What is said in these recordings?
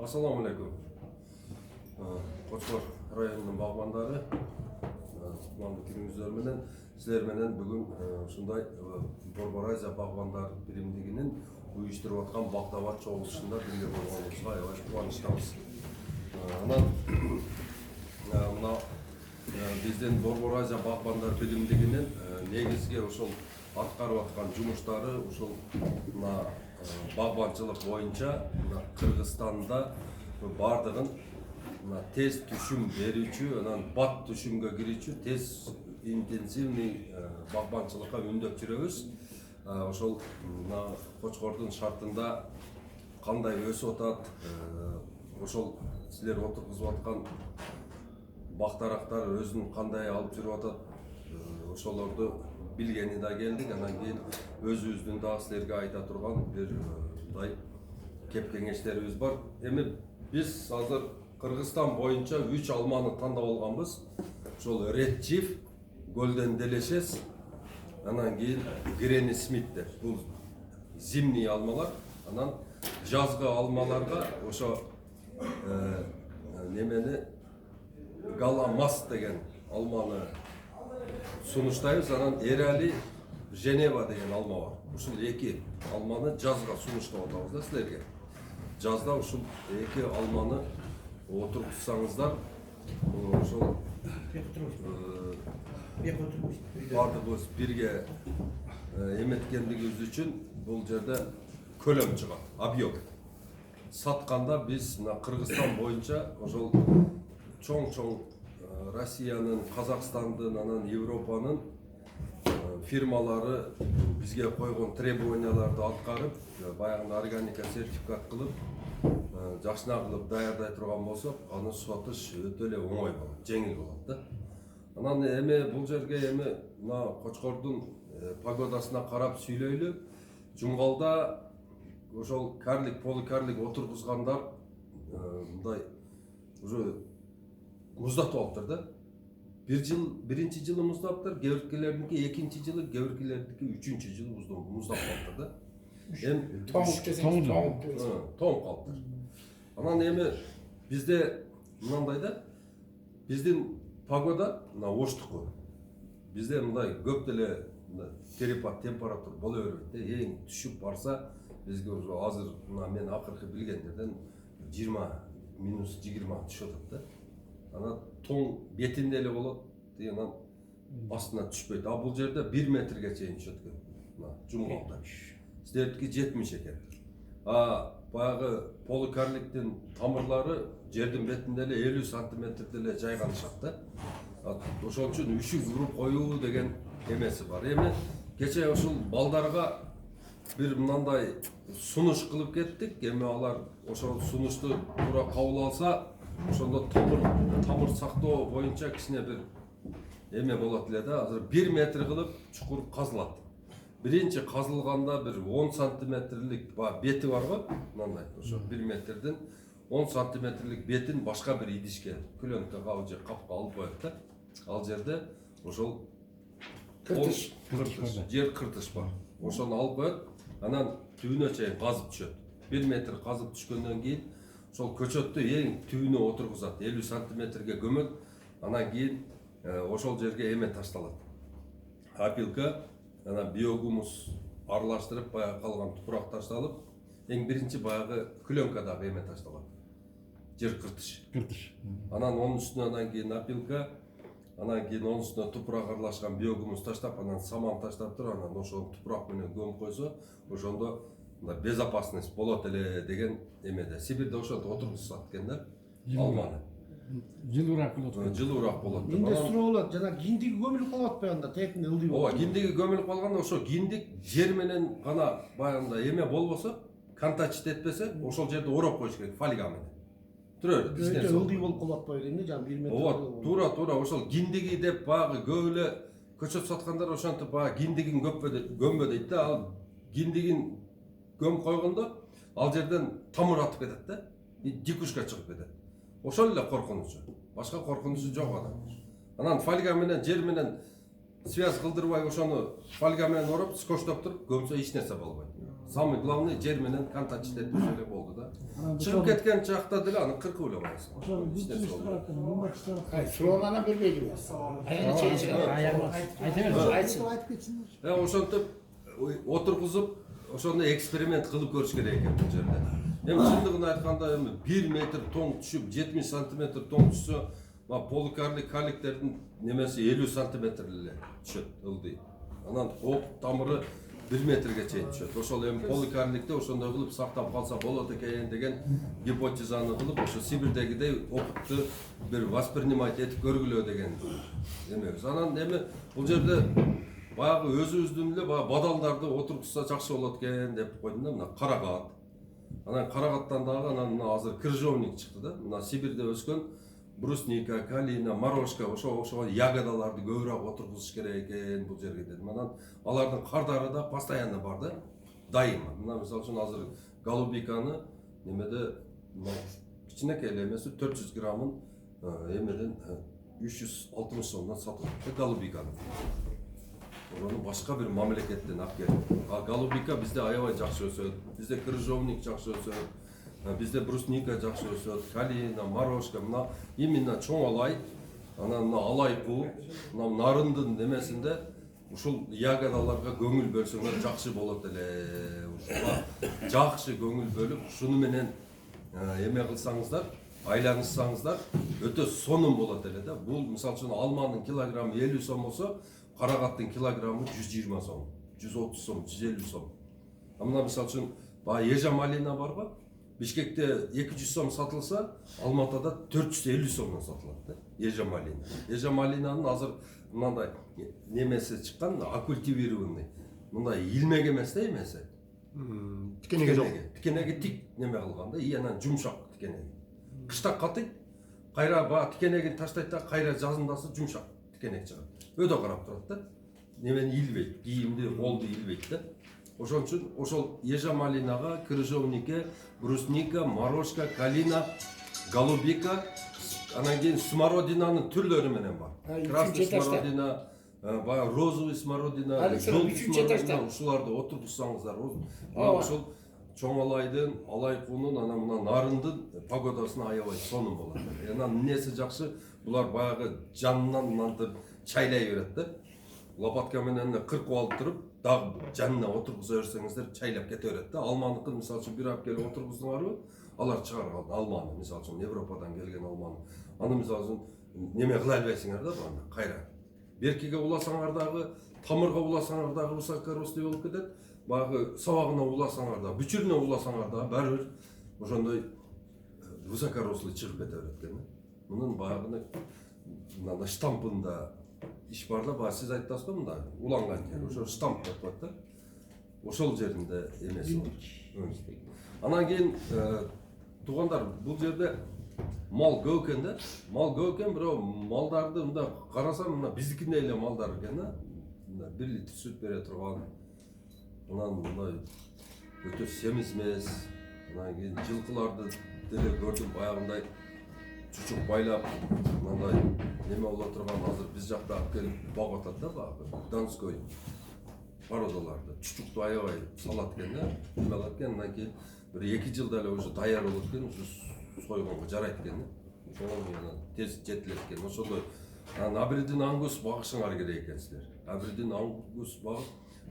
Ассаламу алейкум. Кочкор районунун багбандары, кутмандуу күнүңүздөр менен силер менен бүгүн ушундай Борбор Азия багбандар биримдигинин уюштуруп аткан бактабат чогулушунда бирге болгонубузга аябай кубанычтабыз. Анан мына биздин Борбор Азия багбандар биримдигинин негизги ошол аткарып аткан жумуштары ушул мына багбанчылык боюнча Кыргызстанда бардыгын тез түшүм берүүчү, анан бат түшүмгө кирүүчү тез интенсивный багбанчылыкка үндөп жүрөбүз. Ошол Кочкордун шартында кандай өсүп атат, ошол силер отургузуп аткан бактарактар өзүн кандай алып жүрүп атат, ошолорду билгени да келдик. Анан кийин өзүбүздүн да силерге айта турган бир мындай кеп кеңештерибиз бар. Эми биз азыр Кыргызстан боюнча 3 алманы тандап алганбыз. Ошол Red Chief, Golden Delicious, анан кийин Granny Smith. Бул зимний алмалар. Анан жазгы алмаларга ошо немени Галамас деген алманы сунуштайбыз. Анан Эрали Женева деген алма бар. Ушул эки алманы жазга сунуштап атабыз да силерге. Жазда ушул эки алманы отургузсаңыздар, ошол бардыгыбыз бирге эметкендигибиз үчүн бул жерде көлөм чыгат, объем. Сатканда биз Кыргызстан боюнча ошол чоң Россиянын, Казакстандын, анан Европанын фирмалары бизге койгон требованияларды аткарып, баягы органика сертификат кылып, жакшына кылып даярдай турган болсок, аны сатыш өтө эле оңой болот, жеңил болот да. Анан эми бул жерге эми мына Кочкордун погодасына карап сүйлөйлү. Жумгалда ошол карлик, поликарлик отургузгандар мындай уже муздатып алыптыр да. Биринчи жылы муздаптыр, кебиркилердики экинчи жылы, кебиркилердики үчүнчү жылы муздап калыптыр да. Эми тоңуп калыптыр. Анан эми бизде мындай да, биздин погода мына оштуку. Бизде мындай көп деле перепад температура боло бербейт да. Эң түшүп барса, бизге уже азыр мына мен акыркы билгендерден 20–20 түшүп атат да. Анан тоң бетинде эле болот, анан астына түшпөйт. А бул жерде 1 метрге чейин түшөт экен. Мына жумгалда. Силердики 70 экен. Баягы поликарликтин тамырлары жердин бетинде эле 50 сантиметрде эле жайганышат да. Ошол үчүн үшүк уруп коюу деген эмеси бар. Эми кече ушул балдарга бир мындай сунуш кылып кеттик. Эми алар ошол сунушту туура кабыл алса, ошондо тамыр сактоо боюнча кичине бир эме болот эле да. Азыр 1 метр кылып чукур казылат. Биринчи казылганда бир 10 сантиметрлик бети бар го, мындай ошо 1 метрден 10 сантиметрлик бетин башка бир идишке, клёнкага же капка алып коет да. Ал жерде ошол кыртыш, жер кыртыш бар. Ошону алып коет, анан түбүнө чейин казып түшөт. 1 метр казып түшкөндөн кийин ошол көчөттү эң түбүнө отургузат, 50 сантиметрге көмөт. Анан кийин ошол жерге эме ташталат. Опилка, анан биогумус аралаштырып, баягы калган тупурак ташталып, эң биринчи баягы клёнкадагы эме ташталат. Жер кыртыш. Анан онун үстүнө анан кийин опилка, анан кийин онун үстүнө тупурак аралашкан биогумус таштап, анан саман таштап туруп, анан ошол тупурак менен көмүп койсо, ошондо безопасность болот эле деген эмеде. Сибирде ошентип отургузушат экен да, алманы. Жылуураак болот. Жылуураак болот. Менде суроо болот, жана киндиги көмүлүп калып атпайбы анда, тетин ылдый болот. Ооба, киндиги көмүлүп калганда ошо киндик жер менен гана баягында эме болбосо, контакт этпесе, ошол жерде ороп коюш керек фольга менен. Түрө, Өтө ылдый болуп калып атпайбы дейм да, жана 1 метр. Ооба, туура, ошол киндиги деп баягы көп эле көчөт саткандар ошентип баягы киндигин көмбө дейт да. Ал киндигин көмүп койгондо ал жерден тамыр атып кетет да, дикушка чыгып кетет. Ошол эле коркунучу. Башка коркунучу жок ада. Анан фольга менен жер менен связь кылдырбай ошону фольга менен ороп, скотчтоп туруп көмсө эч нерсе болбойт. Самый главный жер менен контакт иштетип эле болду да. Анан Чыгып кеткен чакта деле аны 40 ойлобайсың. ошол бүт Hayır, Süleyman'a bir bilgi ver. Ayağını çeyin çıkar. айта бер. Айтсын. Ошентип отургузуп ошондой эксперимент кылып көрүш керек экен бул жерде. Эми чындыгын айтканда эми 1 метр тоң түшүп 70 сантиметр тоң түшсө, поликарлик каликтердин немеси 50 сантиметр эле түшөт ылдый. Анан ок тамыры 1 метрге чейин түшөт. Ошол эми поликарликти ошондой кылып сактап калса болот экен деген гипотезаны кылып, ошо Сибирдегидей опытты бир воспринимать этип көргүлө деген эмебиз. Анан эми бул жерде баягы өзүбүздүн эле баягы бадалдарды отургузса жакшы болот экен деп койдум да, мына карагат. Анан карагаттан дагы анан мына азыр крыжовник чыкты да. Мына Сибирде өскөн брусника, калина, морожка, ошо ягодаларды көбүрөөк отургузуш керек экен бул жерге дедим. Анан алардын кардары да постоянно бар да, дайыма. Мына мисалы үчүн азыр голубиканы немеде кичинекей эле эмеси 400 граммын эмеден 360 сомдон сатылат голубиканы. Onu başka bir memleketten alып келип. Голубика bizde аябай жакшы өсөт, bizde крыжовник жакшы өсөт, bizde брусника жакшы өсөт, калина, морожка, мына именно чоң алай, анан мына алайкуу, мына нарындын немесинде ушул ягодаларга көңүл бөлсөңөр жакшы болот эле. Ушуга жакшы көңүл бөлүп, шуну менен эме кылсаңыздар, айланышсаңыздар, өтө сонун болот эле да. Бул мисалы үчүн алманын килограммы 50 сом болсо, карагаттын килограммы 120 сом, 130 сом, 150 сом. Мына мисалы үчүн баягы ежа малина бар го. Бишкекте 200 сом сатылса, Алматыда 450 сомдон сатылат да. Ежа малина. Ежа малинанын азыр мындай немеси чыккан, оккультивированный. Мындай илмек эмес да эмеси. Тикенеге жок. Тикенеге тик неме кылган да, и анан жумшак тикенеге. Кышта катыйт, кайра баягы тикенегин таштайт да, кайра жазындасы жумшак тикенеге чыгат. Өтө карап турат да. Немени илбейт, кийимди, колду илбейт да. Ошон үчүн ошол ежа малинага, крыжовнике, брусника, морожка, калина, голубика, анан кийин смородинанын түрлөрү менен бар. Красный смородина, баягы розовый смородина, желтый смородина, ушуларды отургузсаңыздар, ошол чоң алайдын, алайкуунун, анан мына нарындын погодасына аябай сонун болот. Анан эмнеси жакшы, булар баягы жанынан мынтип чайлай берет да. Лопатка менен 40 алып туруп, дагы жанына отургуза берсеңиздер чайлап кете берет да. Алманыкын мисалы үчүн бир алып келип отургуздуңарбы? Алар чыгарган алманы, мисалы үчүн Европадан келген алманы. Аны мисалы үчүн неме кыла албайсыңар да баны, кайра. Беркиге уласаңар дагы, тамырга уласаңар дагы высокорослый болуп кетет. Баягы сабагына уласаңар да, бүчүрүнө уласаңар да баары бир ошондой высокорослый чыгып кете берет экен. Мунун баягы мына штампында иш бар да, баягы сиз айттыңыз го мында уланган жер, ошо штамп деп коет да. Ошол жеринде эмеси бар. Анан кийин туугандар, бул жерде мал көп экен да. Мал көп экен, бирок малдарды мында карасам, мына биздикиндей эле малдар экен да. Мында 1 литр сүт бере турган. Анан мындай өтө семиз эмес. Анан кийин жылкыларды деле көрдүм, баягындай чучук байлап, мындай неме боло турган, азыр биз жакта алып келип багып атат да, баягы донской породаларды. Чучукту аябай салат экен да, неме алат экен, андан кийин бир 2 жылда эле уже даяр болот экен, уже сойгонго жарайт экен да. Ошол менен тез жетилет экен. Ошондой Абердин ангус багышыңар керек экен силер. Абердин ангус багып,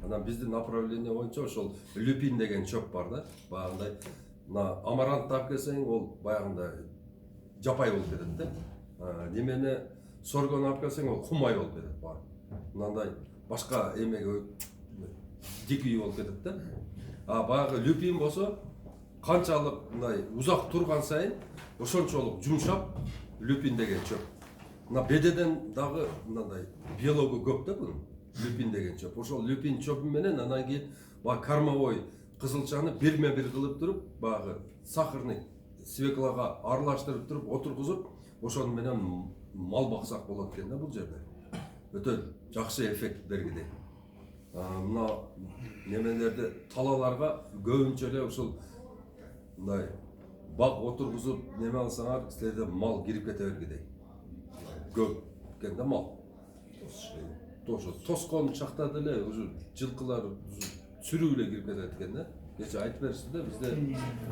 анан биздин направление боюнча ошол люпин деген чөп бар да, баягындай мына амарант алып келсең, ол баягындай жапай болуп кетет да. Немени соргон алып келсең, ол кумай болуп кетет бар. Мындай башка эмеге дикий болуп кетет да. Баягы люпин болсо, канчалык мындай узак турган сайын ошончолук жумшап люпин деген чөп. Мына бедеден дагы мындай биологу көп да бунун. Люпин деген чөп. Ошол люпин чөпү менен анан кийин баягы кормовой кызылчаны бирме-бир кылып туруп, баягы сахарный свеклага аралаштырып туруп отургузуп, ошону менен мал баксак болот экен да бул жерде. Өтө жакшы эффект бергидей. Мына немелерде талаларга көбүнчө эле ушул мындай бак отургузуп неме алсаңар, силерде мал кирип кете бергидей. Көп экен да мал. Тоскон чакта деле уже жылкылар сүрүү эле кирип кетет экен да. кече айтып беришти да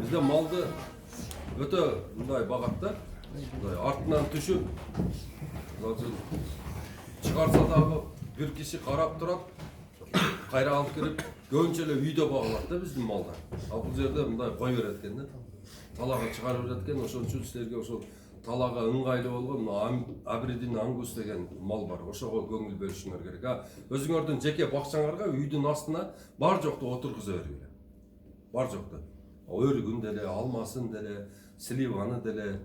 бизде малды өтө мындай багат да. Мындай артынан түшүп, чыгарса дагы бир киши карап турат, кайра алып келип, көбүнчө эле үйдө багылат да биздин малдар. Ал бул жерде мындай кой берет экен да. Талага чыгарып берет экен, ошон үчүн силерге ошол талага ыңгайлуу болгон Абридин Ангус деген мал бар. Ошого көңүл бөлүшүңөр керек. Өзүңөрдүн жеке бакчаңарга үйдүн астына бар жокту отургуза бергиле. Бар жокту. Өрүгүн деле, алмасын деле, сливаны деле,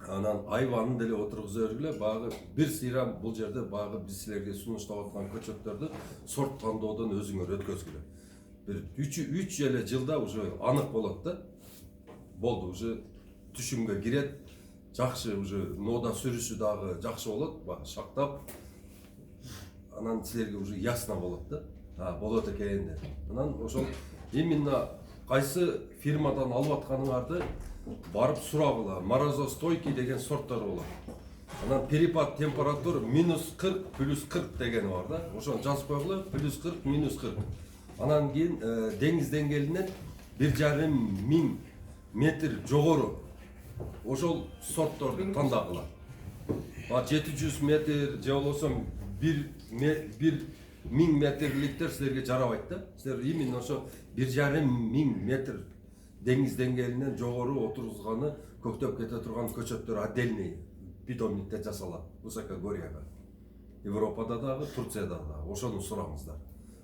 анан айванын деле отургуза бергиле. Багы бир сыйрам бул жерде багы биз силерге сунуштап аткан көчөттөрдү сорт тандоодон өзүңөр өткөзгүлө. Бир 3 эле жылда уже анык болот да. Болду, уже түшүмгө кирет. Жакшы уже нода сүрүшү дагы жакшы болот, шактап. Анан силерге уже ясно болот да. Болот экен деп. Анан ошол именно кайсы фирмадан алып атканыңарды барып сурагыла. Морозостойкий деген сорттор болот. Анан перепад температура -40 +40 дегени бар да. Ошону жазып койгула, +40 -40. Анан кийин деңиз деңгээлинен 1,5 миң метр жогору ошол сортторду тандагыла. 700 метр же болбосо 1 миң метрликтер силерге жарабайт да. Силер именно ошо 1,5 миң метр деңиз деңгээлинен жогору отургузганы көктөп кете турган көчөттөр отдельный питомникте жасалат. Высокогорьяга. Европада дагы, Турцияда дагы. Ошону сураңыздар.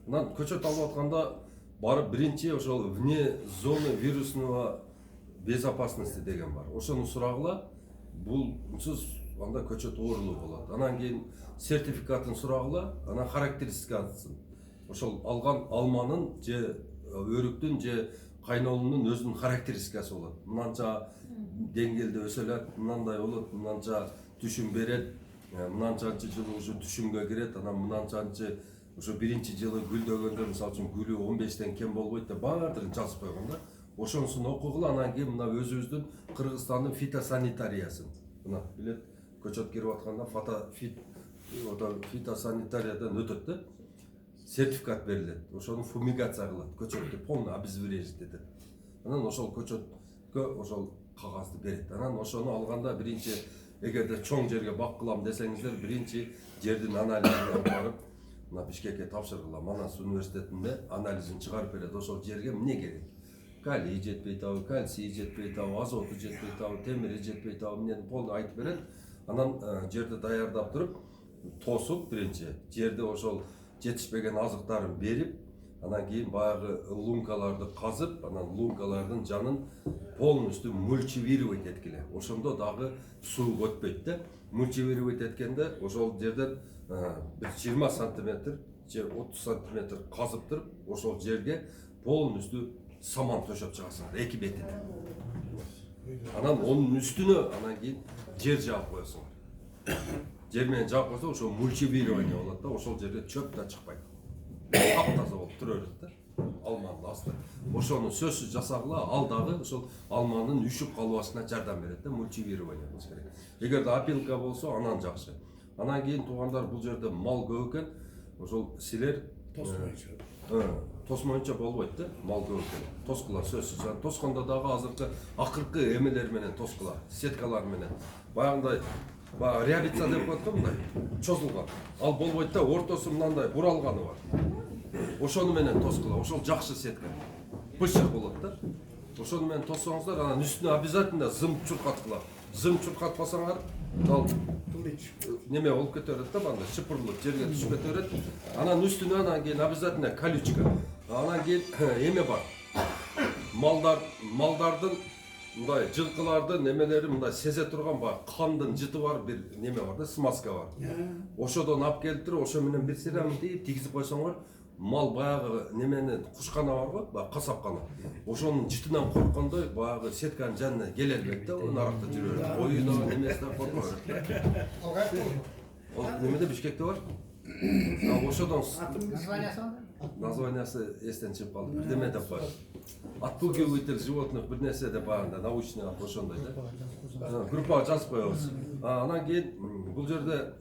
Анан көчөт алып атканда барып биринчи ошол вне зоны вирусного безопасности деген бар. Ошону сурагыла. Булсуз анда көчөт оорулуу болот. Анан кийин сертификатын сурагыла, анан характеристикасын. Ошол алган алманын же өрүктүн же кайнолунун өзүнүн характеристикасы болот. Мынанча деңгээлде өсөлөт, мынандай болот, мынанча түшүм берет, мынанчанчы жылы уже түшүмгө кирет, анан мынанчанчы ошо биринчи жылы гүлдөгөндө мисалы үчүн гүлү 15тен кем болбойт деп баардыгын жазып койгон да. Ошонусун окугула, анан кийин мына өзүбүздүн Кыргызстандын фитосанитариясын. Мына билет көчөт кирип атканда фитосанитариядан өтөт да. Сертификат берилет. Ошону фумигация кылат. Көчөттү полный обезврежить этет. Анан ошол көчөткө ошол кагазды берет. Анан ошону алганда биринчи эгерде чоң жерге бак кылам десеңиздер, биринчи жердин анализин алып барып, мына Бишкекке тапшыргыла. Манас университетинде анализин чыгарып берет. Ошол жерге эмне керек? Калий жетпей табы, кальций жетпей табы, азоту жетпей табы, темири жетпей табы, эмнени полный айтып берет. Анан жерди даярдап туруп, тосуп биринчи жерде ошол жетишпеген азыктарын берип, анан кийин баягы лункаларды казып, анан лункалардын жанын полностью мульчивировать эткиле. Ошондо дагы суу өтпөйт да. Мульчивировать эткенде ошол жерден 20 сантиметр же 30 сантиметр казып туруп, ошол жерге полностью саман төшөп чыгасыңар, эки бетине. Анан онун үстүнө анан кийин жер жаап коесуңар. Жер менен жаап койсо ошол мульчивирование болот да, ошол жерге чөп да чыкпайт. Таптаза болуп тура берет да. Алманын асты. Ошону сөзсүз жасагыла, ал дагы ошол алманын үшүп калбашына жардам берет да, мульчивирование болуш керек. Эгерде опилка болсо анан жакшы. Анан кийин туугандар, бул жерде мал көп экен. Ошол силер тосмойнча болбойт да, мал көп экен. Тоскула сөзсүз. Тоскондо дагы азыркы акыркы эмелер менен тоскула, сеткалар менен. Баягындай реабилитация деп коет да, мындай чозулган. Ал болбойт да, ортосу мындай буралганы бар. Ошону менен тоскула, ошол жакшы сетка. Бышык болот да. Ошону менен тоссоңуздар, анан үстүнө обязательно зым чуркаткыла. Зым чуркатпасаңар, ал неме болуп кете берет да, бандай шыпырылып жерге түшүп кете берет. Анан үстүнө анан кийин обязательно колючка. Анан кийин эме бар. Малдардын мындай жылкылардын немелери мындай сезе турган баягы кандын жыты бар бир неме бар да, смазка бар. Ошодон алып келип туруп, ошо менен бир сыйрам тийгизип койсоңор, мал баягы немени кушкана бар го, баягы касапкана. Ошонун жытынан корккондой баягы сетканын жанына келе берет да, наракта жүрө берет. Оюна немеси да корко берет. Ал немеде Бишкекте бар. Ошодон названиясы эстен чыгып калды. Бирдеме деп коет. Отпугиватель животных бир нерсе деп баягында научный аты ошондой да. Группага жазып коебуз. Анан кийин бул жерде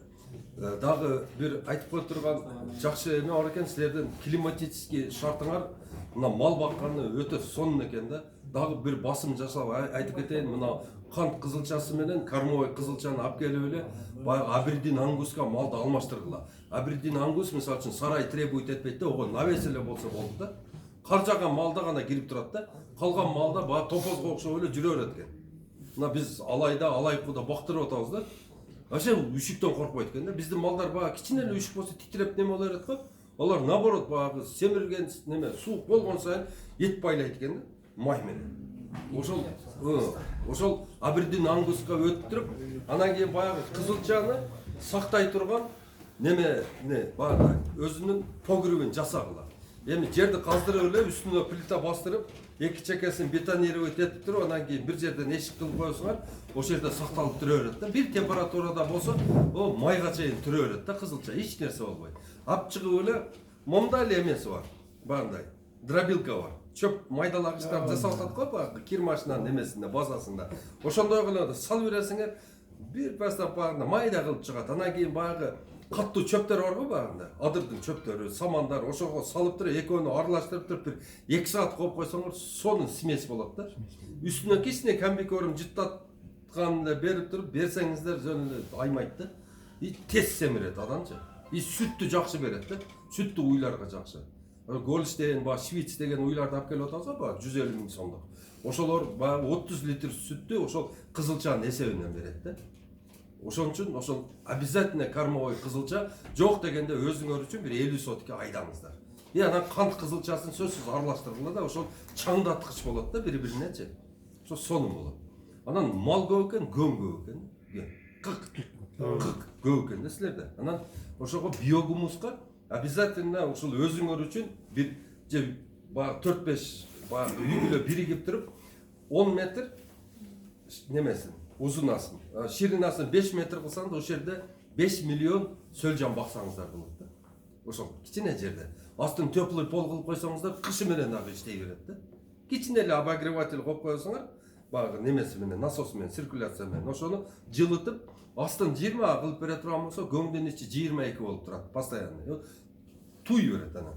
дагы бир айтып кое турган жакшы эме бар экен. Силердин климатический шартыңар мына мал баққаны өте сонун экен да. Дагы бир басым жасап айтып кетейин, мына кант кызылчасы менен кормовой кызылчаны алып келип эле баягы Абердин ангуска малды алмаштыргыла. Абердин ангус мисалы үчүн сарай требует этпейт да, ого навес эле болсо болду да. Каржаган малда гана кирип турат да. Калган малда баягы топозго окшоп эле жүрө берет экен. Мына биз алайда, алайкуда бактырып атабыз да. Вообще үшүктөн коркпойт экен да. Биздин малдар баягы кичине эле үшүк болсо титиреп неме боло берет го. Алар наоборот баягы семирген неме суук болгон сайын эт байлайт экен да, май менен. Ошол Абердин ангуска өттүрүп, анан кийин баягы кызылчаны сактай турган неме баягы өзүнүн погребин жасагыла. Эми жерди каздырып эле үстүнө плита бастырып, эки чекесин бетонировать этип туруп, анан кийин бир жерден эшик кылып коесуңар, ошол жерде сакталып тура берет да. Бир температурада болсо, о майга чейин тура берет да кызылча, эч нерсе болбойт. Ап чыгып эле момда эле эмеси бар. Багындай дробилка бар. Чөп майдалагычтар жасап атат го, баягы кир машинанын эмесинде, базасында. Ошондой кылып салып бересиңер, бир бастап багында майда кылып чыгат. Анан кийин баягы каттуу чөптөр бар го багында. Адырдын чөптөрү, самандар, ошого салып туруп, экөөнү аралаштырып туруп бир 2 саат коюп койсоңор, сонун смесь болот да. Үстүнө кичине комбикорм жыттаткан эле берип туруп, берсеңиздер жөн эле аймайт да. И тез семирет аданчы. И сүттү жакшы берет да. Сүттү уйларга жакшы. Голш деген, Швиц деген уйларды алып келип атабыз го, 150 000 сомдук. Ошолор баягы 30 литр сүттү ошол кызылчанын эсебинен берет да. Ошон үчүн ошол обязательно кормовой кызылча жок дегенде өзүңөр үчүн бир 50 сотке айдаңыздар. И анан кант кызылчасын сөзсүз аралаштыргыла да, ошол чаңдаткыч болот да бири-биринечи. Ошо сонун болот. Анан мал көп экен, көң көп экен. Кык көп экен да силерде. Анан ошого биогумуска обязательно ушул өзүңөр үчүн бир же 4-5 үй бүлө биригип туруп 10 метр немесин, узунасын, ширинасын 5 метр кылсаң да ошол жерде 5 миллион сөлжан баксаңыздар болот да. Ошол кичине жерде. Астын теплый пол кылып койсоңуздар, кышы менен дагы иштей берет да. Кичине эле обогреватель коюп койсоңор, баягы немеси менен, насос менен, циркуляция менен ошону жылытып, астын 20 кылып бере турган болсо, көңдүн ичи 22 болуп турат, постоянно. Туй берет анан.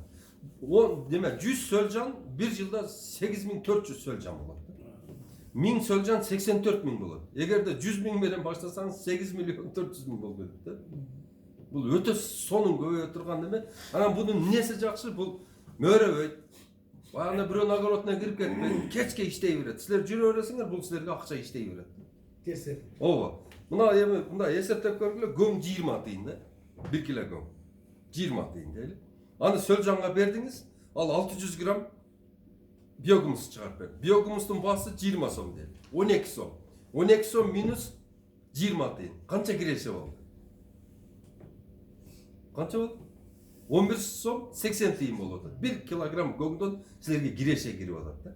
Деме 100 сөлжан бир жылда 8400 сөлжан болот. 1000 сөлжан 84 000 болот. Эгерде 100 000 менен баштасаңыз 8 400 000 болуп кетет да. Бул өтө сонун көбөйө турган неме. Анан бунун эмнеси жакшы? Бул мөрөбөйт. Баягы бирөөнүн огородуна кирип кетпейт, кечке иштей берет. Силер жүрө бересиңер, бул силерге акча иштей берет. Тесеп. Ооба. Мына эми мындай эсептеп көргүлө, көң 20 тыйын да. 1 килограмм 20 тыйын дейли. Аны сөлжанга бердиңиз, ал 600 грамм биогумус чыгарып берди. Биогумустун баасы 20 сом дейли. 12 сом. 12 сом минус 20 тыйын. Канча киреше болду? Канча болду? 11 сом 80 тыйын болот. 1 килограмм көңдөн силерге киреше кирип атат да.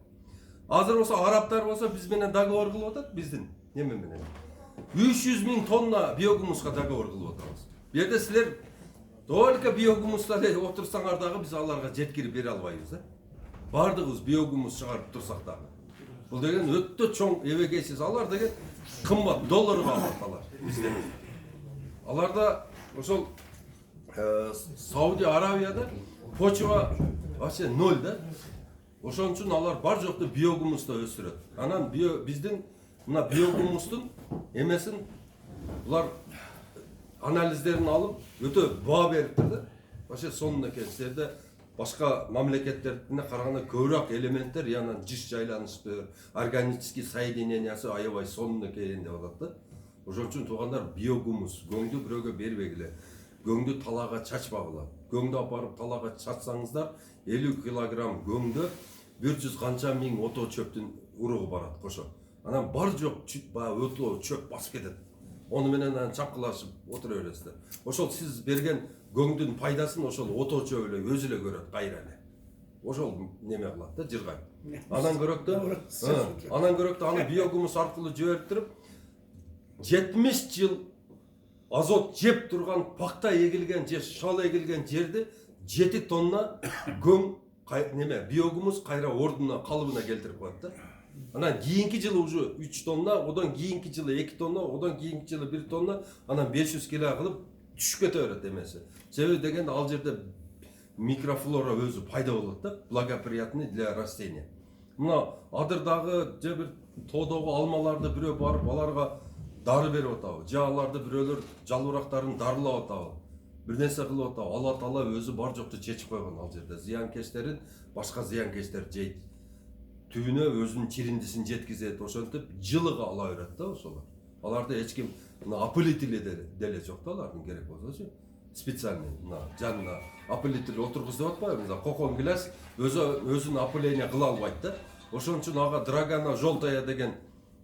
Азыр болсо арабтар болсо биз менен договор кылып атат, биздин неме менен. 300 000 тонна биогумуска договор кылып атабыз. Бу жерде силер только биогумустар отурсаңар дагы биз аларга жеткирип бере албайбыз да. Бардыгыбыз биогумус чыгарып турсак дагы. Бул деген өтө чоң эбегейсиз. Алар деген кымбат долларга алат алар бизден. Аларда ошол Сауди Арабияда почва вообще 0 да. Ошон үчүн алар бар жокту биогумуста өстүрөт. Анан биздин мына биогумустун эмесин булар анализдерин алып өтө баа бериптир да. Вообще сонун экен. Силерде башка мамлекеттерине караганда көбүрөөк элементтер, анан жыш жайланышты, органический соединениясы аябай сонун экен деп атат да. Ошон үчүн туугандар биогумус, көңдү бирөөгө бербегиле. Көңдү талаага чачпагыла. Көңдү апарып талаага чачсаңыздар, 50 килограмм көңдө 100 канча миң ото чөптүн уругу барат кошо. Анан бар жок ото чөп басып кетет. Ону менен чапкылашып отура бересиздер. Ошол сиз берген көңдүн пайдасын ошол ото чөп эле өзү эле көрөт кайра эле. Ошол неме кылат да, жыргайт. Анан көрөктө аны биогумус аркылуу жиберип туруп 70 жыл азот жеп турган пакта эгилген же шал эгилген жерди 7 тонна көң биогумус кайра ордуна, калыбына келтирип коет да. Анан кийинки жылы уже 3 тонна, одан кийинки жылы 2 тонна, одан кийинки жылы 1 тонна, анан 500 кило кылып түшүп кете берет эмеси. Себеби дегенде ал жерде микрофлора өзі пайда болады да, благоприятный для растения. Мына адырдағы же бір тоодогу алмаларды бирөө барып аларга дары берип атабы, же аларды бирөөлөр жалбырактарын дарылап атабы, бир нерсе кылып атабы. Алла Таала өзү бар жокту чечип койгон ал жерде. Зыянкечтерин башка зыянкечтер жейт. Түбүнө өзүнүн чириндисин жеткизет, ошентип жылыга ала берет да ошолор. Аларды эч ким опылители деле жок да алардын керек болсочу. Специальный жанына опылитель отургузуп атпайбы? Кокон гилас өзүн опыление кыла албайт да. Ошон үчүн ага драгана желтая деген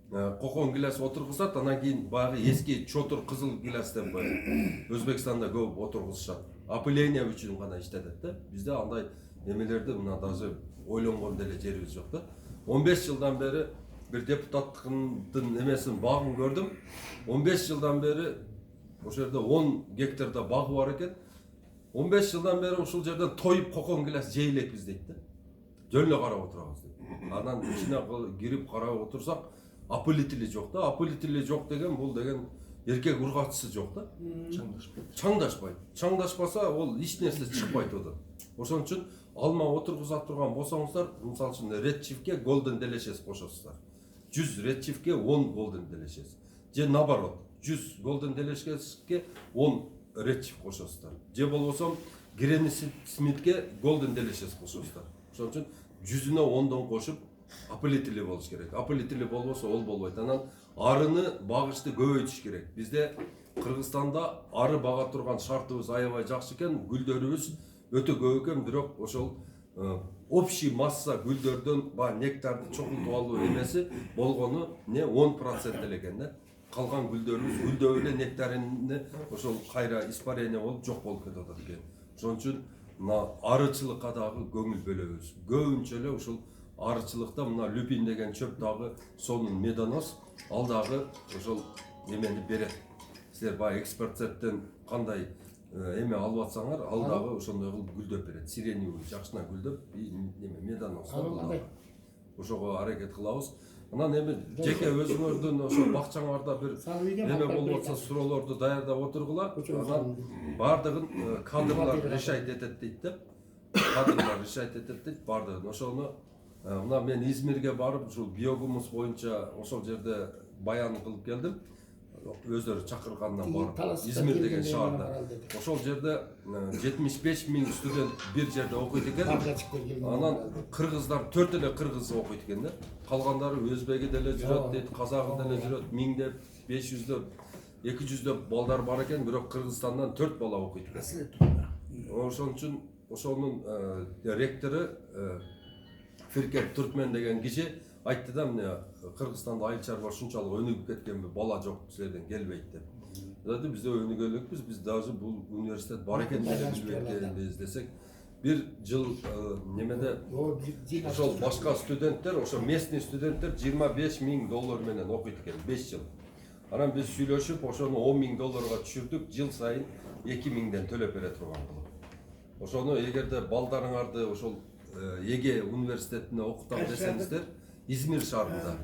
кокон гилас отургузат, анан кийин баягы эски чотур кызыл гилас деп коет. Өзбекстанда көп отургузушат. Опыление үчүн гана иштетет да. Бизде андай немелерди мына даже ойлонгон деле жерибиз жок да. 15 жылдан бери bir депутаттığının emesinin bağını gördüm. 15 yıldan beri o yerde 10 hektarda bağ var iken 15 yıldan beri o yerden toyup kokon gilas jeylek biz deydi. Jönle karab oturabız deydi. Anan içine girip karab otursak apolitili yok da. Apolitili yok degen bul degen erkek urgatçısı yok da. Çаңдашпайт. Çаңдашпаса ол hiç nerse çıkpayt odan. Ошон үчүн алма отургузат турган болсоңуздар, мисалы үчүн Red Chief'ке Golden Delicious кошосуздар. 100 Red Chief'ке 10 Golden Delicious. Же наоборот, 100 Golden Delicious'ке 10 Red Chief кошосуздар. Же болбосо Granny Smith'ке Golden Delicious кошосуздар. Ошон үчүн 100-үнө 10дон кошуп аполитили болуш керек. Аполитили болбосо ол болбойт. Анан арыны багышты көбөйтүш керек. Бизде Кыргызстанда ары бага турган шартыбыз аябай жакшы экен, гүлдөрүбүз өтө көп экен, бирок ошол общий масса гүлдөрдөн нектарды чогултуп алуу эмеси болгону не 10% эле экен да. Калган гүлдөрүбүз гүлдөп эле нектарини ошол кайра испарение болуп жок болуп кетип атат экен. Ошон үчүн мына арычылыкка дагы көңүл бөлөбүз. Көбүнчө эле ушул арычылыкта мына люпин деген чөп дагы сонун медонос, ал дагы ошол эмени берет. Силер баягы экспорттен кандай эме алып атсаңар, ал дагы ошондой кылып гүлдөп берет. Сиреневый жакшына гүлдөп, эме медонос. Ошого аракет кылабыз. Анан эми жеке өзүңөрдүн ошо бакчаңарда бир эме болуп атса суроолорду даярдап отургула. Анан бардыгын кадрлар решать этет дейт да. Кадрлар решать этет дейт бардыгын. Ошону мына мен Измирге барып, ушул биогумус боюнча ошол жерде баян кылып келдим. Өздөрү чакыргандан барып Измир деген шаарда. Ошол жерде 75 000 студент бир жерде окуйт экен. Анан кыргыздар 4 эле кыргыз окуйт экен да. Калгандары өзбеги деле жүрөт дейт, казагы деле жүрөт, 1000деп, 500деп, 200деп балдар бар экен, бирок Кыргызстандан 4 бала окуйт экен. Ошон үчүн ошонун ректору Фиркет Туркмен деген киши айтты да, мына Кыргызстанда айыл чарба ушунчалык өнүгүп кеткенби, бала жок силерден келбейт деп. Дады бизде өнүгөлүкпүз, биз даже бул университет бар экен деп билбейт десек, бир жыл немеде ошол башка студенттер, ошо местный студенттер $25 000 менен окуйт экен 5 жыл. Анан биз сүйлөшүп, ошону $10 000 түшүрдүк, жыл сайын 2 000ден төлөп бере турган кылып. Ошону эгерде балдарыңарды ошол Эге университетине окутам десеңиздер, İzmir шаарында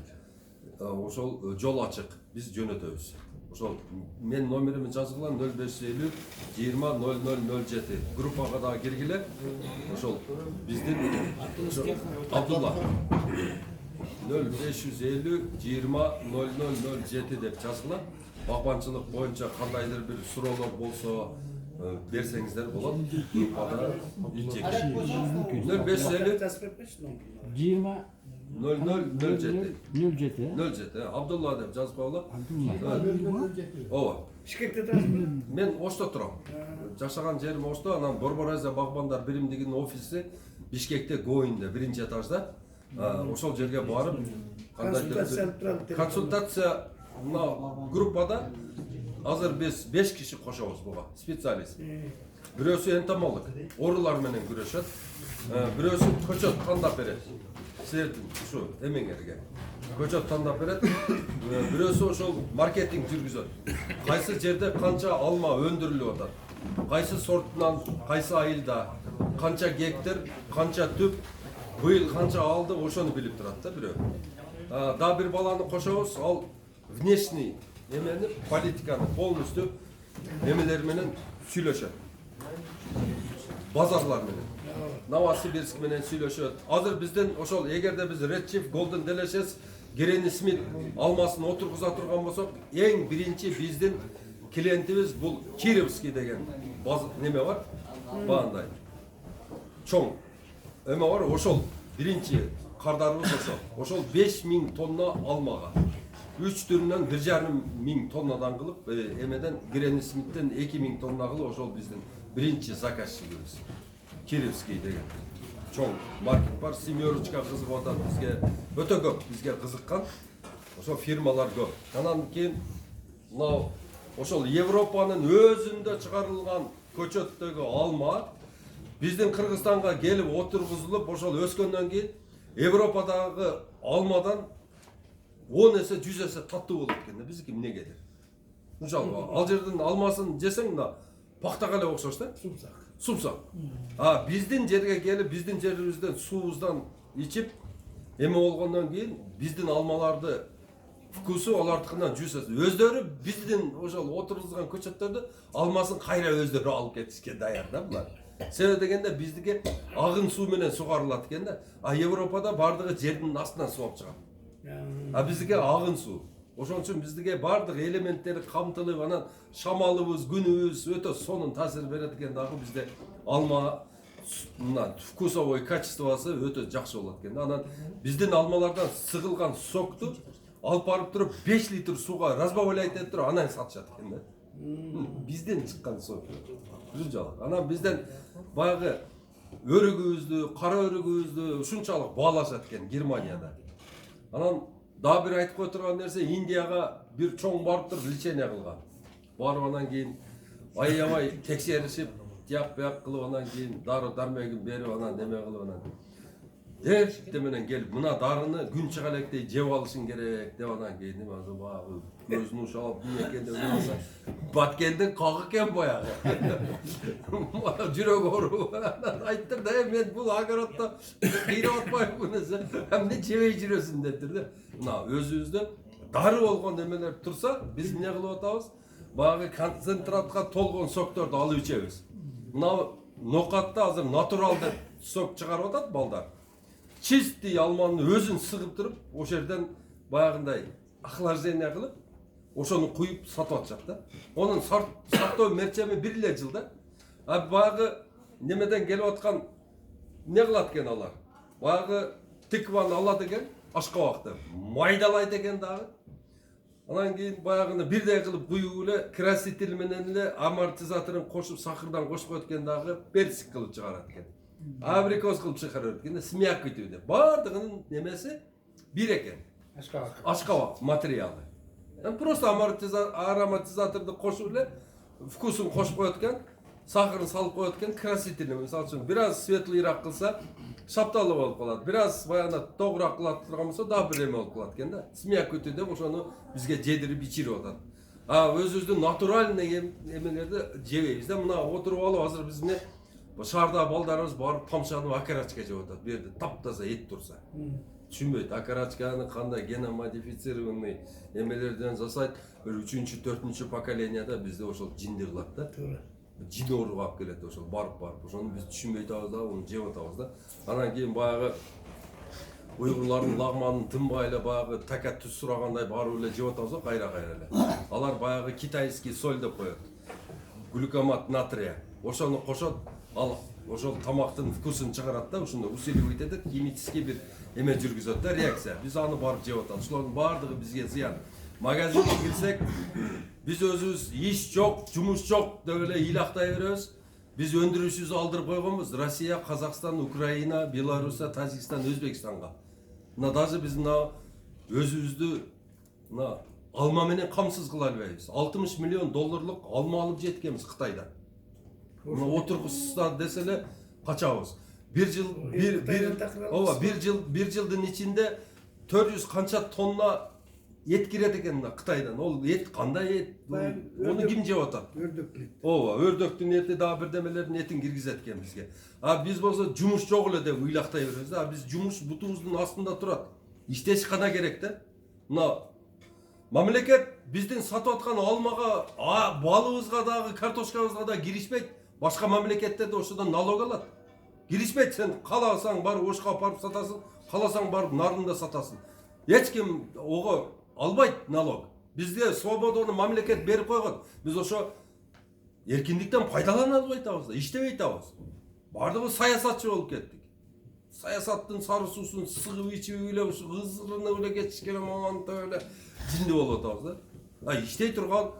ошол жол ачык, биз жөнөтөбүз. Ошол мен номерими жазгыла 0550 20 0007 группага да киргиле. Ошол биздин Абдулла 0550 20 0007 деп жазгыла. Багбанчылык боюнча кандайдыр бир суроолор болсо берсеңиздер болот. Группада 0550 20 0007 07 Абдулла деп жазып койгула. Ооба. Мен Ошто турам. Жашаган жерим Ошто, анан Борбор Азия багбандар биримдигинин офиси Бишкекте Гоинде, 1-этажда. Ошол жерге барып, кандайдыр консультация группада азыр биз 5 киши кошобуз буга, специалист. Бирөөсү энтомолог, оорулар менен күрөшөт. Бирөөсү көчөт тандап берет. Силердин ушу эмеңерге көчөт тандап берет. Бирөөсү ошол маркетинг жүргүзөт. Кайсы жерде канча алма өндүрүлүп атат, кайсы сортунан кайсы айылда канча гектар, канча түп, быйыл канча алды, ошону билип турат да бирөө. Да бир баланы кошобуз, ал внешний эмени, политиканы полностью эмелер менен сүйлөшөт. базарлар менен. Новосибирск менен сүйлөшөт. Азыр бизден ошол эгерде биз Редчиф, Голден Делешес, Гренни Смит алмасын отургуза турган болсок, эң биринчи биздин клиентибиз бул Кировский деген неме бар. Баандай. Чоң эме бар, ошол биринчи кардарыбыз ошол. Ошол 5000 тонна алмага 3 түрүнөн 1,5 тоннадан кылып, эмеден Гренни Смиттен 2000 тонна кылып ошол биздин биринчи заказчигибиз. Кировский деген чоң маркет бар, семерочка кызыгып атат бизге, өтө көп бизге кызыккан. Ошол фирмалар көп. Анан кийин мына ошол Европанын өзүндө чыгарылган көчөттөгү алма биздин Кыргызстанга келип отургузулуп, ошол өскөндөн кийин Европадагы алмадан 10 эсе 100 эсе таттуу болот экен да, биздики эмнегедир. Ушал ал жердин алмасын жесең да пактага эле окшош да, сумсак. Биздин жерге келип, биздин жерибизден суубуздан ичип эме болгондон кийин биздин алмаларды вкусу алардыкынан 100 эсе. Өздөрү биздин ошол отургузган көчөттөрдү алмасын кайра өздөрү алып кетишке даяр да булар. Себеби дегенде биздики агын суу менен сугарылат экен да. Европада бардыгы жердин астынан суу алып чыгат. Биздики агын суу. Ошон үчүн биздиге бардык элементтери камтылып, анан шамалыбыз, күнүбүз өтө сонун таасир берет экен дагы. Бизде алма мына вкусовой качествосы өтө жакшы болот экен да. Анан биздин алмалардан сыгылган сокту алып барып туруп 5 литр сууга разбавлять этип туруп анан сатышат экен да. Бизден чыккан сок. Анан бизден баягы өрүгүбүздү, кара өрүгүбүздү ушунчалык баалашат экен Германияда. Анан дагы бир айтып кое турган нерсе, Индияга бир чоң барып туруп лечение кылган. Барып анан кийин аябай текшеришип, тияк кылып, анан кийин дары дармегин берип, анан неме кылып, анан дерте менен келип, мына дарыны күн чыга электей жеп алышың керек деп, анан кийин баягы көзүн ушалып эмне экен деп ойласа, Баткендин кагы экен баягы. Жүрөк ооруп, айттыр да, мен бул огороддо кыйрап атпайм десе, эмне жебей жүрөсүң дептир да. Мына өзүбүздө дары болгон эмелер турса, биз эмне кылып атабыз? Баягы концентратка толгон сокторду алып ичебиз. Мына нокатта азыр натурал деп сок чыгарып атат балдар. Чистый алманын өзүн сыгып туруп, ошол жерден баягындай охлаждение кылып, ошону куюп сатып атышат да. Онун сактоо мерчеми 1 эле жыл да. Баягы немеден келип аткан эмне кылат экен алар? Баягы тыкваны алат экен, ашкабакты майдалайт экен дагы. Анан кийин баягыны бирдей кылып куюп эле краситель менен эле амортизаторун кошуп, сахардан кошуп коет экен дагы, персик кылып чыгарат экен. Абрикос кылып чыгарат экен, смяк күтүү деп. Бардыгынын немеси бир экен. Ашкабак материалы. Просто ароматизаторду кошуп эле, вкусун кошуп коет экен, сахарын салып коет экен, краситель, мисалы үчүн бир аз светлыйраак кылса, шапталы болуп калат. Бир аз баягы тогураак кылат турган болсо, дагы бир эме болуп калат экен да. Смяк күтүү деп ошону бизге жедирип ичирип атат. Өзүбүздүн натуральный эмелерди жебейбиз да. Мына отуруп алып, азыр биз эмне шаарда балдарыбыз барып тамшанып окорочка жеп атат. Бу жерде таптаза эт турса. Түшүнбөйт, окорочканы кандай геномодифицированный эмелерден жасайт. Бир 3-4 поколенияда бизде ошол жинди кылат да. Жин ооруп алып келет ошол барып. Ошону биз түшүнбөй атабыз да, аны жеп атабыз да. Анан кийин баягы уйгурлардын лагманын тынбай эле баягы така түз сурагандай барып эле жеп атабыз да, кайра эле. Алар баягы китайский соль деп коет. Глюкомат натрия. Ошону кошот, ал ошол тамактын вкусун чыгарат да, ошондо усиливать этет, химический бир эме жүргүзөт да, реакция. Биз аны барып жеп атабыз. Ошолордун баардыгы бизге зыян. Магазинге кирсек, биз өзүбүз иш жок, жумуш жок деп эле ыйлактай беребиз. Биз өндүрүшүбүздү алдырып койгонбуз. Россия, Казакстан, Украина, Белоруссия, Тажикстан, Өзбекстанга. Мына даже биз мына өзүбүздү мына алма менен камсыз кыла албайбыз. 60 миллион долларлык алма алып жеткенбиз Кытайдан. Мына отургузса деселе качабыз. Bir жылдын ичинде 400 канча тонна эт кирет экен мына Кытайдан. Ол эт кандай эт? Ону ким жеп атат? Өрдөктүн эти дагы бирдемелердин этин киргизет экен бизге. Биз болсо жумуш жок эле деп ыйлактай беребиз да. Биз жумуш бутубуздун астында турат. Иштеш гана керек да. Мына мамлекет биздин сатып аткан алмага, балыбызга дагы, картошкабызга да киришпейт. Başka memleketlerde ошодан налог алат. Киришпейт, сен кааласаң барып ошқа апарып сатасың, кааласаң барып нарында сатасың. Эч ким ого албайт налог. Бизге свободаны мамлекет берип койгон. Биз ошо эркиндиктен пайдалана албай атабыз да, иштебей атабыз. Бардыгы саясатчы болуп кеттик. Саясаттын сары суусун сыгып ичип эле ушу кызырынып эле кетиш керек, монтип эле жинди болуп атабыз да. Иштей турган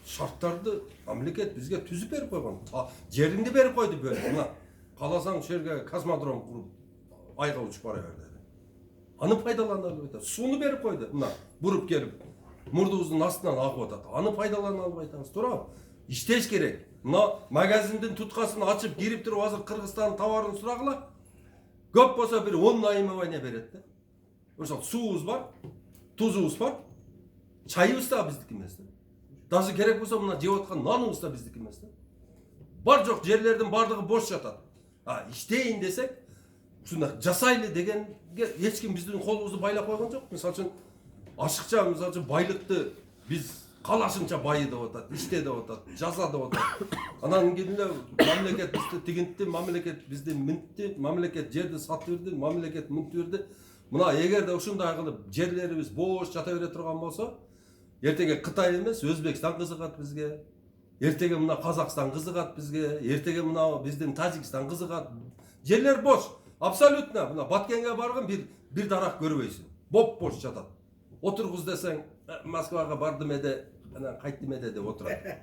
шарттарды мамлекет бизге түзүп берип койгон. Жериңди берип койду бөлүп. Мына кааласаң ошол жерге космодром куруп айга учуп бара бер деди. Аны пайдалана албай атабыз. Сууну берип койду. Мына буруп келип мурдубуздун астынан агып атат. Аны пайдалана албай атабыз. Туурабы? İşteş gerek. Mına magazindin tutkasını açıp girip durup hazır Kırgızstan'ın tavarını suragıla. Köp bolsa bir 10 ayımı ne beretdi. Oşal suğuz var, tuzumuz var. Çayımız da bizdiki emesdi. Daşı gerek bolsa mına jep atkan nanımız da bizdiki emesdi. Бар жоқ жерлердің бардығы boş жатат. İşteyin desek, şunda жасайлы дегенге ешкім біздің қолымызды байлап қойған жоқ. Misal үшін ашықша, misal үшін байлықты biz қалашынша байы деп атат, іште деп атат, жаса деп атат. Анан келинде мамлекет бизди тигинтти, мамлекет бизди минтти, мамлекет жерди сатып берди, мамлекет минтип берди. Мына эгерде ушундай кылып жерлерибиз бош жата бере турган болсо, эртеге Кытай эмес, Өзбекстан кызыгат бизге. Эртеге мына Казакстан кызыгат бизге, эртеге мына биздин Тажикстан кызыгат. Жерлер бош, абсолютно. Мына Баткенге барган бир дарак көрбөйсүң. Боп бош жатат. Отургуз десең, Москвага бардым эде, анан кайттым эде деп отурат.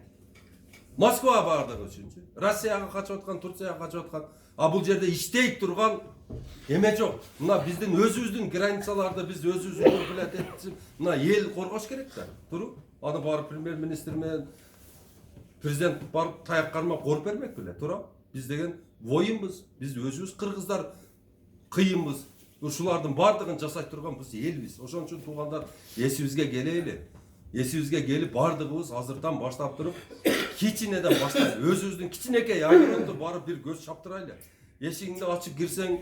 Москвага бардык үчүнчү. Россияга качып аткан, Турцияга качып аткан. Бул жерде иштей турган эме жок. Мына биздин өзүбүздүн границаларды биз өзүбүз билет этип, мына эл коргош керек да. Туруп, аны барып премьер-министр менен президент барып таяк кармап коруп бермек беле, туурабы? Биз деген воюнбуз, биз өзүбүз кыргыздар кыйынбыз. Ушулардын бардыгын жасай турган биз элбиз. Ошон үчүн туугандар эсибизге келели. Эсибизге келип бардыгыбыз азырдан баштап туруп, кичинеден баштап өзүбүздүн кичинекей огородду барып бир көз чаптырайлы. Эшигиңди ачып кирсең,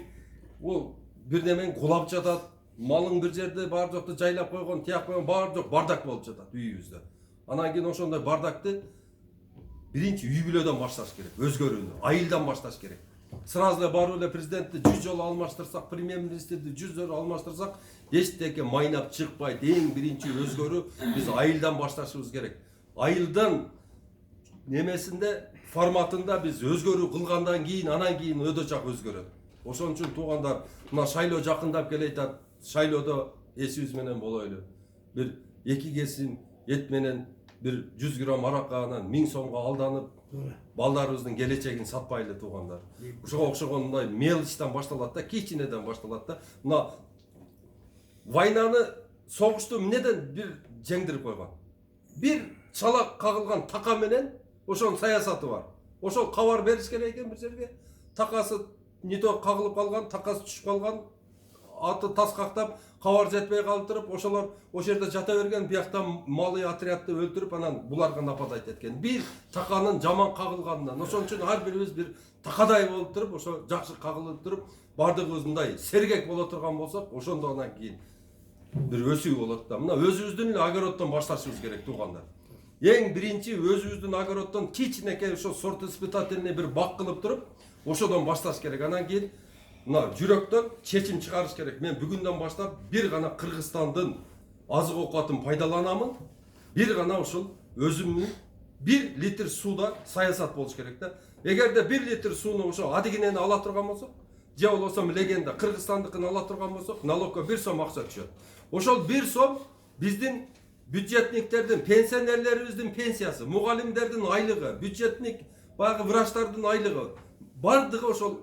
ол бир немен кулап жатат. Малың бир жерде бар жокту жайлап койгон, тияк койгон бар жок бардак болуп жатат үйүбүздө. Анан кийин ошондой бардакты биринчи үй бүлөдөн башташ керек, өзгөрүүнү, айылдан башташ керек. Сразу эле барып эле президентти 100 жолу алмаштырсак, премьер-министрди 100 жолу алмаштырсак, эчтеке майнап чыкпайт. Эң биринчи өзгөрүү биз айылдан башташыбыз керек. Айылдан немесинде, форматында биз өзгөрүү кылгандан кийин, анан кийин өдө жак өзгөрөт. Ошон үчүн туугандар, мына шайлоо жакындап келейтат. Шайлоодо эсибиз менен болойлу. Бир 2 кесим эт менен bir 100 gram араканан 1000 сомго алданып, балдарыбыздын келечегин сатпайлы туугандар. Ошого окшогон мындай мелочтан башталат да, кичинеден башталат да. Мына войнаны, согушту эмнеден бир жеңдирип койгон. Бир чалак кагылган така менен ошонун саясаты бар. Ошол кабар бериш керек экен бир жерге. Такасы не то кагылып калган, такасы түшүп калган, аты тас кактап, кабар жетпей калып туруп, ошолор ошол жерде жата берген, бияктан малы отрядты өлтүрүп, анан буларга нападать эткен. Бир таканын жаман кагылганынан. Ошон үчүн ар бирибиз бир такадай болуп туруп, ошо жакшы кагылып туруп, бардыгыбыз мындай сергек боло турган болсок, ошондо анан кийин бир өсүү болот да. Мына өзүбүздүн эле огороддон башташыбыз керек туугандар. Эң биринчи өзүбүздүн огороддон кичинекей ошо сорт испытательный бир бак кылып туруп, ошодон башташ керек. Анан кийин мына жүрөктөн чечим чыгарыш керек. Мен бүгүндөн баштап бир гана Кыргызстандын азык оокатын пайдаланамын. Бир гана ошол өзүмдүн 1 литр сууда саясат болуш керек да. Эгерде 1 литр сууну ошо адигинени ала турган болсок, же болбосо легенда Кыргызстандыкын ала турган болсок, налогко 1 сом акча түшөт. Ошол 1 сом биздин бюджетниктердин, пенсионерлерибиздин пенсиясы, мугалимдердин айлыгы, бюджетник баягы врачтардын айлыгы, бардыгы ошол.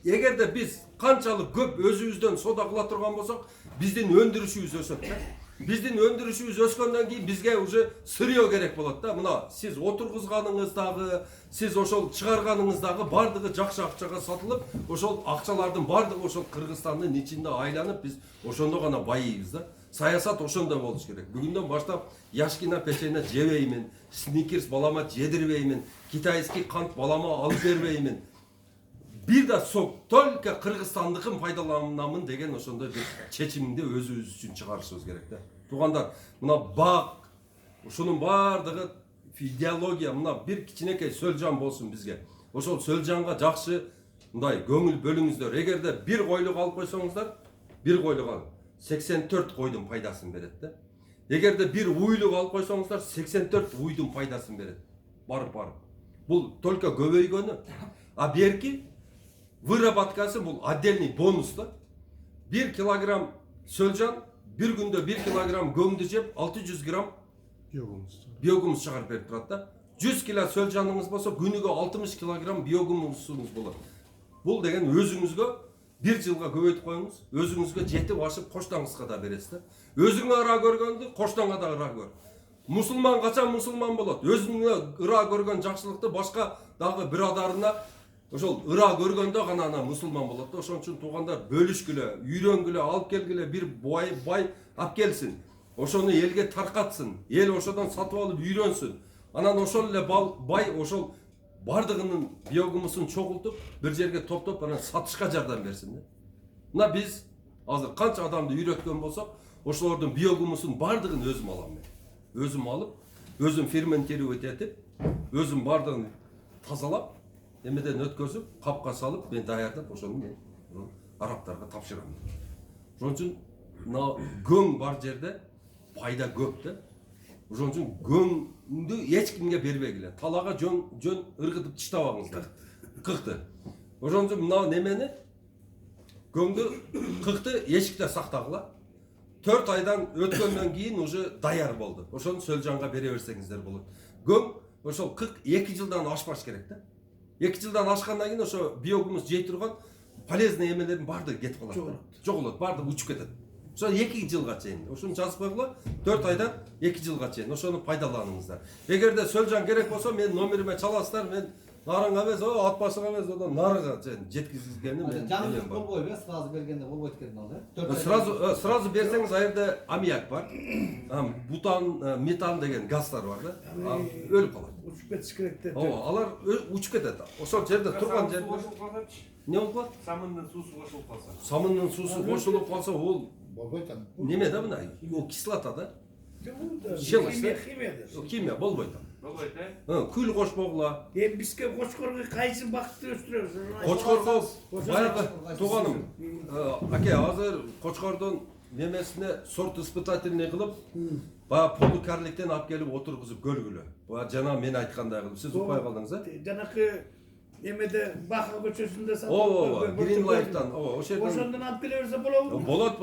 Эгерде биз канчалык көп өзүбүздөн сода кыла турган болсок, биздин өндүрүшүбүз өсөт да. Биздин өндүрүшүбүз өскөндөн кийин бизге уже сырьё керек болот да. Мына сиз отургузганыңыздагы, сиз ошол чыгарганыңыздагы бардыгы жакшы акчага сатылып, ошол акчалардын бардыгы ошол Кыргызстандын ичинде айланып, биз ошондо гана байыйбыз да. Саясат ошондой болуш керек. Бүгүндөн баштап яшкина печенье жебеймин, сникерс балама жедирбеймин, китайский кант балама алып бербеймин. Bir de sok, только Kırgızstandыкын пайдаланамын деген ошондой бир чечимди өзүбүз үчүн чыгарышыбыз керек да. Туугандар, мына ушунун бардыгы идеология, мына бир кичинекей сөлжан болсун бизге. ошол Сөлжанга жакшы мындай көңүл бөлүңүздөр. Эгерде бир койлук алып койсоңуздар, бир койлук алып 84 койдун пайдасын берет да. Эгерде бир уйлук алып койсоңуздар 84 уйдун пайдасын берет. Барып. Бул только көбөйгөнү. А берки выработкасы бул отдельный бонус да. 1 килограмм Сөлжан bir günde 1 kilogram gömdü jep 600 gram biogumuz çıkarıp berip turat da. 100 kilo Söljanыңыз bolsa günüge 60 kilogram biogumusunuz bolat. Bul degen özüңүzгө 1 жылга көбөйтүп коюңуз, өзүңүзгө жетип ашып коштаңызга да бересиз да. Өзүңө ыра көргөндү коштаңга да ыра көр. Мусулман качан мусулман болот? Өзүңө ыра көргөн жакшылыкты башка дагы бирадарына ошол ыра көргөндө гана ана мусулман болот да. Ошон үчүн туугандар бөлүшкүлө, үйрөнгүлө, алып келгиле, бир бай алып келсин. Ошону элге таркатсын. Эл ошодон сатып алып үйрөнсүн. Анан ошол эле бай ошол бардыгынын биогумусун чогултуп, бир жерге топтоп, анан сатышка жардам берсин да. Мына биз азыр канча адамды үйрөткөн болсок, ошолордун биогумусун бардыгын өзүм алам мен. Өзүм алып, өзүм ферментировать этип, өзүм бардыгын тазалап, эмеден өткөзүп, капка салып, мен даярдап, ошону мен араптарга тапшырам. Ошон үчүн мына көң бар жерде пайда көп да. Ошон үчүн көңдү эч кимге бербегиле. Талага жөн ыргытып таштабаңыздар. Кыкты. Ошон үчүн мына немени көңдү кыкты эшикте сактагыла. 4 айдан өткөндөн кийин уже даяр болду. Ошону Сөлжанга бере берсеңиздер болот. Көң ошол 42 жылдан ашпаш керек да. 2 жылдан ашкандан кийин ошо биогумус жей турган полезный эмелердин бардыгы кетип калат. Жоголот, бардыгы учуп кетет. Ошо 2 жылга чейин. Ошону жазып койгула. 4 айдан 2 жылга чейин. Ошону пайдаланыңыздар. Эгерде Сөлжан керек болсо, мен номериме чаласыздар, мен нарынга эмес, ат башыга эмес, одан нарыга жеткизгени мен. Жаңылык болбойбу, сразу бергенде болбойт экен ал, да? Сразу берсеңиз, ал жерде аммиак бар. Бутан, метан деген газдар бар да. Өлүп калат. Учуп кетиш керек деп. Ооба, алар учуп кетет. Ошол жерде турган жерде не болуп калат? Самындын суусу кошулуп калса. Самындын суусу кошулуп калса, ол Болбойт. неме да мына? Ол кислота да. Химия болбойт. Болбойт, Күл кошпогула. Бизге кочкорго кайсы бакытты өстүрөбүз? Кочкорго баягы тууганым. Аке, азыр кочкордун немесине сорт испытательный кылып, баягы полукарликтен алып келип отургузуп көргүлө. Баягы жана мен айткандай кылып, сиз укпай калдыңыз, Жанакы эмеде Баха көчөсүндө сатып. Ооба, Green Life'тан, ошол жерден. Ошондон алып келе берсе болобу? Болот.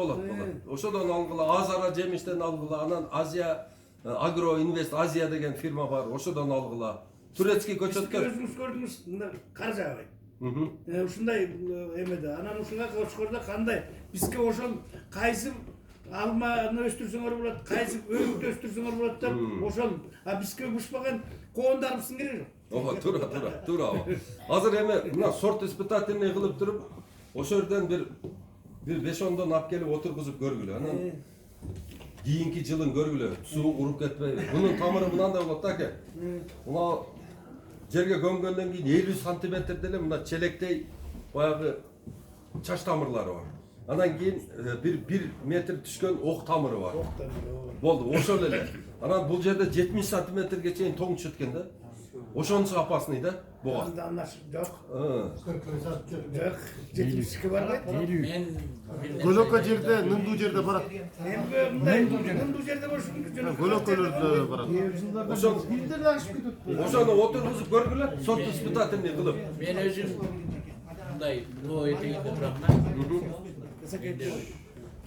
Ошодон алгыла, Азара жемиштен алгыла, анан Азия Agro Invest Азия деген фирма бар, ошодон алгыла. Турецкий көчөткө. Өзүңүз көрдүңүз, мына кар жаабайт. Ушундай эмеде, анан ушунга кочкордо кандай? Бизге ошол кайсы алманы өстүрсөңөр болот, кайсы өңүктү өстүрсөңөр болот деп, ошол бизге ушпаган коондарыбыздын кереги жок. Ооба, туура. Азыр эме мына сорт испытательный кылып туруп, ошол жерден бир 5-10дон алып келип отургузуп көргүлө. Анан кийинки жылын көргүлө, суу уруп кетпейби. Мунун тамыры мынандай болот да аке. Мына жерге көмгөндөн кийин 50 сантиметр деле мына челектей баягы чач тамырлары бар. Анан кийин 1 метр түшкөн ок тамыры бар. Болду, ошол эле. Анан бул жерде 70 сантиметрге чейин тоң түшөт экен да. Ошонусу опасный да, буга. Жок. Жок. 72 бар да. Көлөкө жерде, нымдуу жерде барат. Нымдуу жерде болушу мүмкүн. Көлөкөлөрдө барат. Ошол Бирден ашып кетет. ошону отургузуп көргүлө, сорт испытательный кылып. Мен өзүм мындай боо этегинде турам да.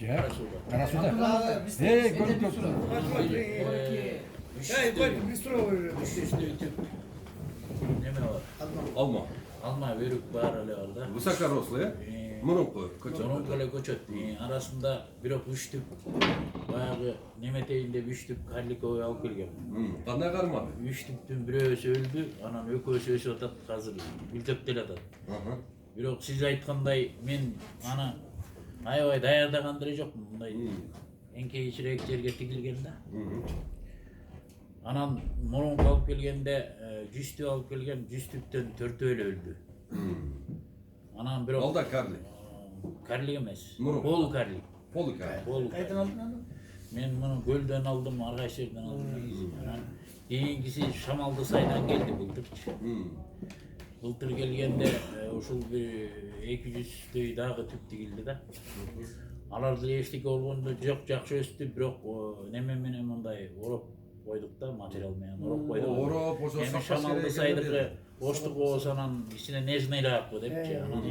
Карасуда. Көрүп Неме бар? Алма. Алма өрүк бар эле бар да. Высокорослый, мурунку көчөт. Мурунку эле көчөт. Арасында бирок үчтүп, баягы неметейинде үчтүп карликовый алып келген. Кандай кармак? Үчтүптүн бирөөсү өлдү, анан экөөсү өсүп атат, азыр билтептеле атат. Бирок сиз айткандай мен аны аябай даярдаган деле жокмун, мындай эңкейчирээк жерге тигилген да. Анан мурунку алып келгенде 100 түп алып келген, 100 түптөн 4 эле өлдү. Анан бирок Алда карлик. Карлик эмес. Мурун. Полукарлик. Полукарлик. Кайдан алдың? Мен муну көлдөн алдым, ар кайсы жерден алдым. Анан кийинкиси Шамалды сайдан келди былтырчы. былтыр келгенде ушул bir 200 дагы түп тигилди да. Аларда эчтеке болгондо жок, жакшы өстү, бирок неме менен мындай ороп койдук да, материал менен ороп койдук. Ороп, ошо Эми сакаш шамалды керек сайдыгы экен. оштук болсо анан ичине нежныйраакпы депчи. Аны